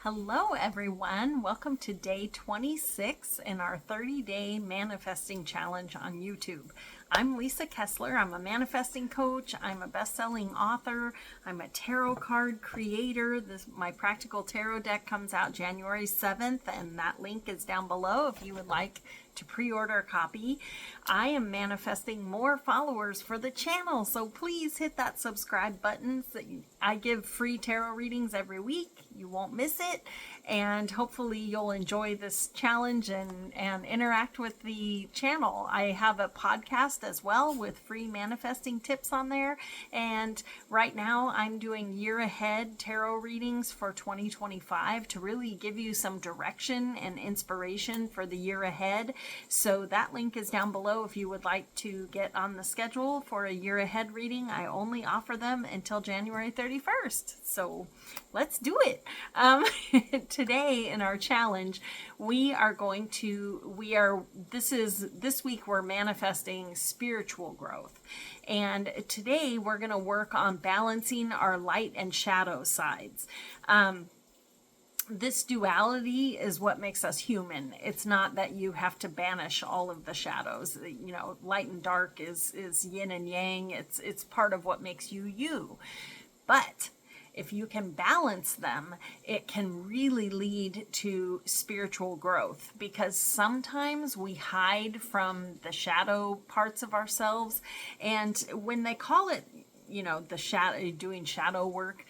Hello, everyone. Welcome to day 26 in our 30-day manifesting challenge on YouTube. I'm Lisa Kessler. I'm a manifesting coach. I'm a best-selling author. I'm a tarot card creator. My practical tarot deck comes out January 7th, and that link is down below if you would like to pre-order a copy. I am manifesting more followers for the channel, so please hit that subscribe button. I give free tarot readings every week. You won't miss it, and hopefully you'll enjoy this challenge and interact with the channel. I have a podcast as well with free manifesting tips on there, and right now I'm doing year ahead tarot readings for 2025 to really give you some direction and inspiration for the year ahead. So that link is down below if you would like to get on the schedule for a year ahead reading. I only offer them until January 31st. So let's do it. Today in our challenge, this week we're manifesting spiritual growth. And today we're going to work on balancing our light and shadow sides. This duality is what makes us human. It's not that you have to banish all of the shadows. You know, light and dark is yin and yang. It's part of what makes you you. But if you can balance them, it can really lead to spiritual growth, because sometimes we hide from the shadow parts of ourselves. And when they call it, doing shadow work,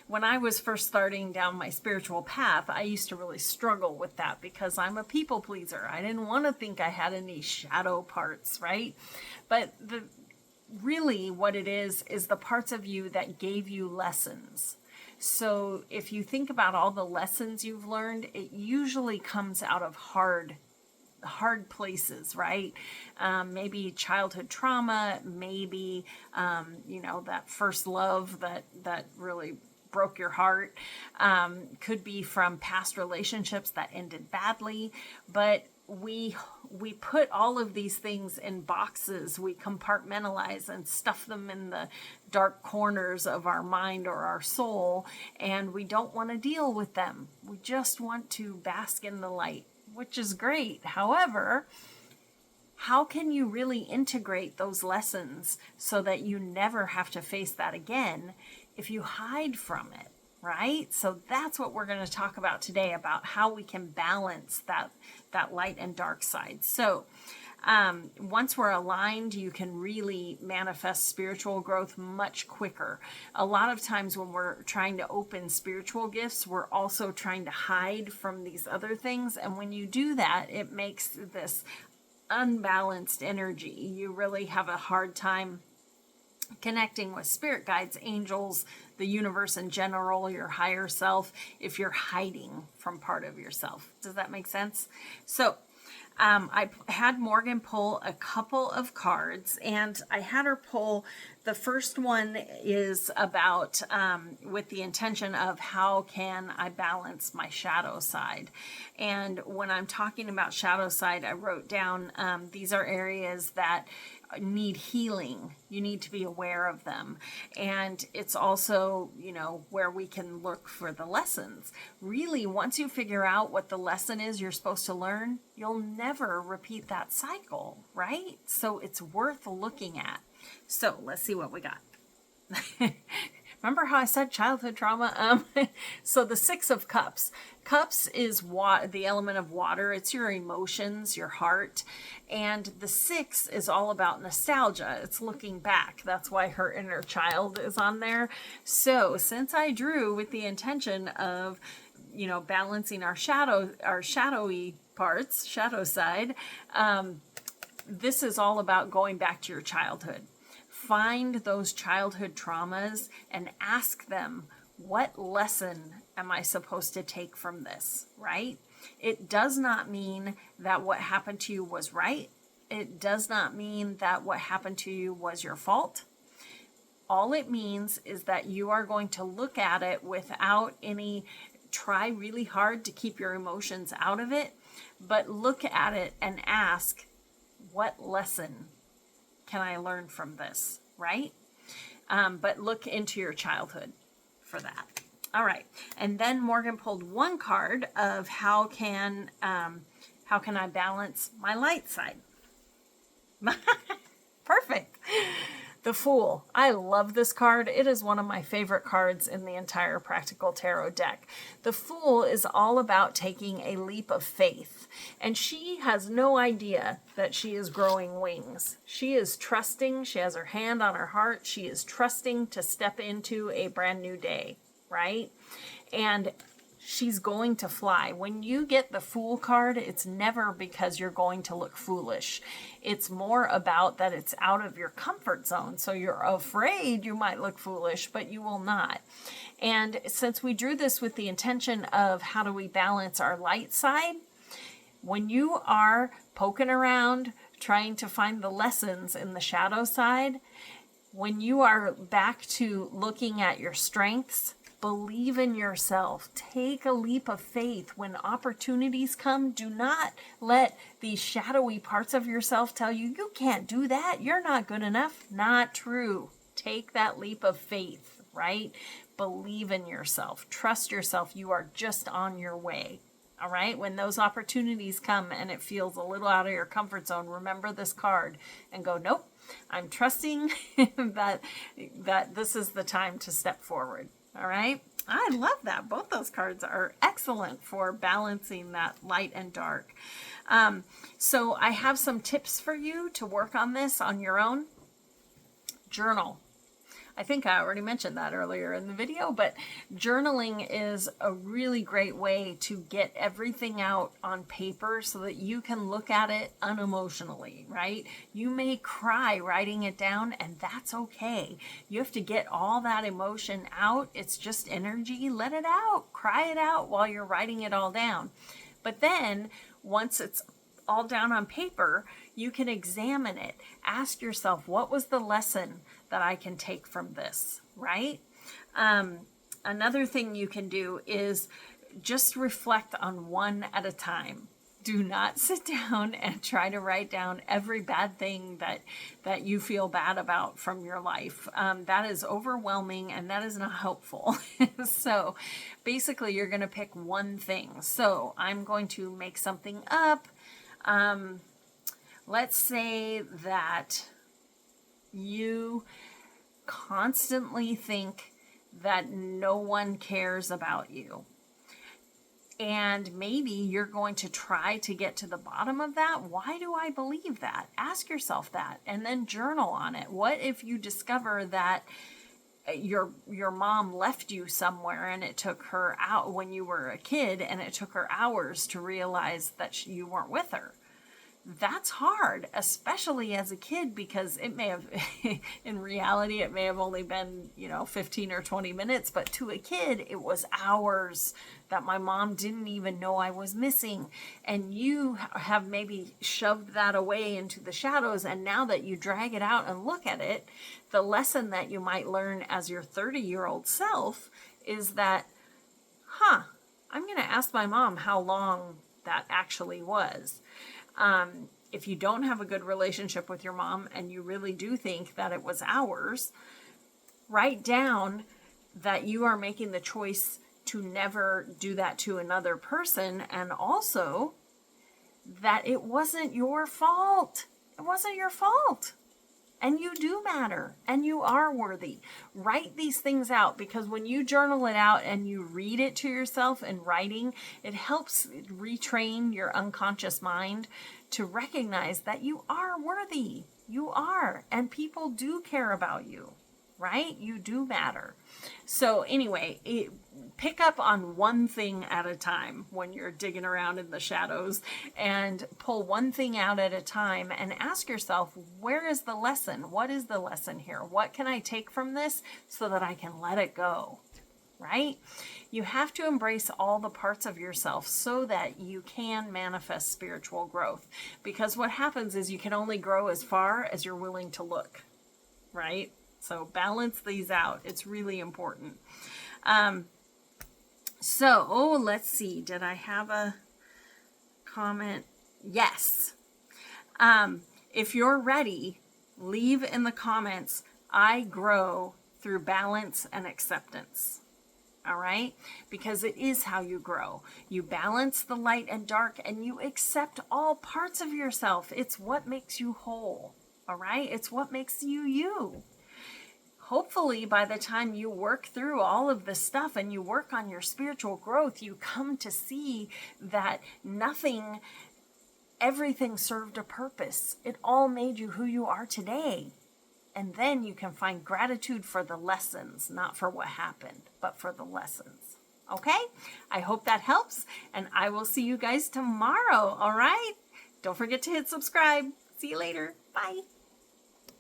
when I was first starting down my spiritual path, I used to really struggle with that because I'm a people pleaser. I didn't want to think I had any shadow parts, right? But really what it is the parts of you that gave you lessons. So if you think about all the lessons you've learned, it usually comes out of hard places, right? Maybe childhood trauma, maybe, that first love that really broke your heart, could be from past relationships that ended badly. But we put all of these things in boxes. We compartmentalize and stuff them in the dark corners of our mind or our soul, and we don't want to deal with them. We just want to bask in the light, which is great. However, how can you really integrate those lessons so that you never have to face that again if you hide from it, right? So that's what we're going to talk about today, about how we can balance that light and dark side. So once we're aligned, you can really manifest spiritual growth much quicker. A lot of times when we're trying to open spiritual gifts, we're also trying to hide from these other things. And when you do that, it makes this unbalanced energy. You really have a hard time connecting with spirit guides, angels, the universe in general, your higher self, if you're hiding from part of yourself. Does that make sense? So I had Morgan pull a couple of cards, and I had her pull, the first one is about with the intention of how can I balance my shadow side. And when I'm talking about shadow side, I wrote down these are areas that need healing. You need to be aware of them. And it's also, where we can look for the lessons. Really, once you figure out what the lesson is you're supposed to learn, you'll never repeat that cycle, right? So it's worth looking at. So let's see what we got. Remember how I said childhood trauma? So the Six of Cups. Cups is the element of water. It's your emotions, your heart. And the Six is all about nostalgia. It's looking back. That's why her inner child is on there. So since I drew with the intention of, balancing our shadowy parts, shadow side, this is all about going back to your childhood. Find those childhood traumas and ask them, what lesson am I supposed to take from this, right? It does not mean that what happened to you was right. It does not mean that what happened to you was your fault. All it means is that you are going to look at it without try really hard to keep your emotions out of it, but look at it and ask, what lesson can I learn from this, right? But look into your childhood for that. All right. And then Morgan pulled one card of how can I balance my light side? Perfect. The Fool. I love this card. It is one of my favorite cards in the entire Practical Tarot deck. The Fool is all about taking a leap of faith. And she has no idea that she is growing wings. She is trusting. She has her hand on her heart. She is trusting to step into a brand new day, right? And she's going to fly. When you get the Fool card, it's never because you're going to look foolish. It's more about that it's out of your comfort zone. So you're afraid you might look foolish, but you will not. And since we drew this with the intention of how do we balance our light side, when you are poking around trying to find the lessons in the shadow side, when you are back to looking at your strengths, believe in yourself. Take a leap of faith. When opportunities come, do not let these shadowy parts of yourself tell you, you can't do that. You're not good enough. Not true. Take that leap of faith, right? Believe in yourself. Trust yourself. You are just on your way. All right. When those opportunities come and it feels a little out of your comfort zone, remember this card and go, nope, I'm trusting that this is the time to step forward. All right. I love that. Both those cards are excellent for balancing that light and dark. So I have some tips for you to work on this on your own. Journal. I think I already mentioned that earlier in the video, but journaling is a really great way to get everything out on paper so that you can look at it unemotionally, right? You may cry writing it down, and that's okay. You have to get all that emotion out. It's just energy. Let it out. Cry it out while you're writing it all down. But then once it's all down on paper, you can examine it. Ask yourself, what was the lesson that I can take from this, right? Another thing you can do is just reflect on one at a time. Do not sit down and try to write down every bad thing that you feel bad about from your life. That is overwhelming and that is not helpful. So basically you're going to pick one thing. So I'm going to make something up. Let's say that you constantly think that no one cares about you. And maybe you're going to try to get to the bottom of that. Why do I believe that? Ask yourself that and then journal on it. What if you discover that your mom left you somewhere and it took her out when you were a kid and it took her hours to realize that you weren't with her? That's hard, especially as a kid, because it may have, in reality, it may have only been, 15 or 20 minutes, but to a kid, it was hours that my mom didn't even know I was missing. And you have maybe shoved that away into the shadows. And now that you drag it out and look at it, the lesson that you might learn as your 30-year-old self is that, I'm going to ask my mom how long that actually was. If you don't have a good relationship with your mom and you really do think that it was hours, write down that you are making the choice to never do that to another person, and also that it wasn't your fault. It wasn't your fault. And you do matter, and you are worthy. Write these things out, because when you journal it out and you read it to yourself in writing, it helps retrain your unconscious mind to recognize that you are worthy. You are, and people do care about you, right? You do matter. So anyway, pick up on one thing at a time when you're digging around in the shadows, and pull one thing out at a time and ask yourself, where is the lesson? What is the lesson here? What can I take from this so that I can let it go? Right? You have to embrace all the parts of yourself so that you can manifest spiritual growth. Because what happens is you can only grow as far as you're willing to look, right? So balance these out. It's really important. So let's see. Did I have a comment? Yes. If you're ready, leave in the comments, I grow through balance and acceptance. All right? Because it is how you grow. You balance the light and dark, and you accept all parts of yourself. It's what makes you whole. All right? It's what makes you you. Hopefully, by the time you work through all of this stuff and you work on your spiritual growth, you come to see that everything served a purpose. It all made you who you are today. And then you can find gratitude for the lessons, not for what happened, but for the lessons. Okay? I hope that helps, and I will see you guys tomorrow, all right? Don't forget to hit subscribe. See you later. Bye.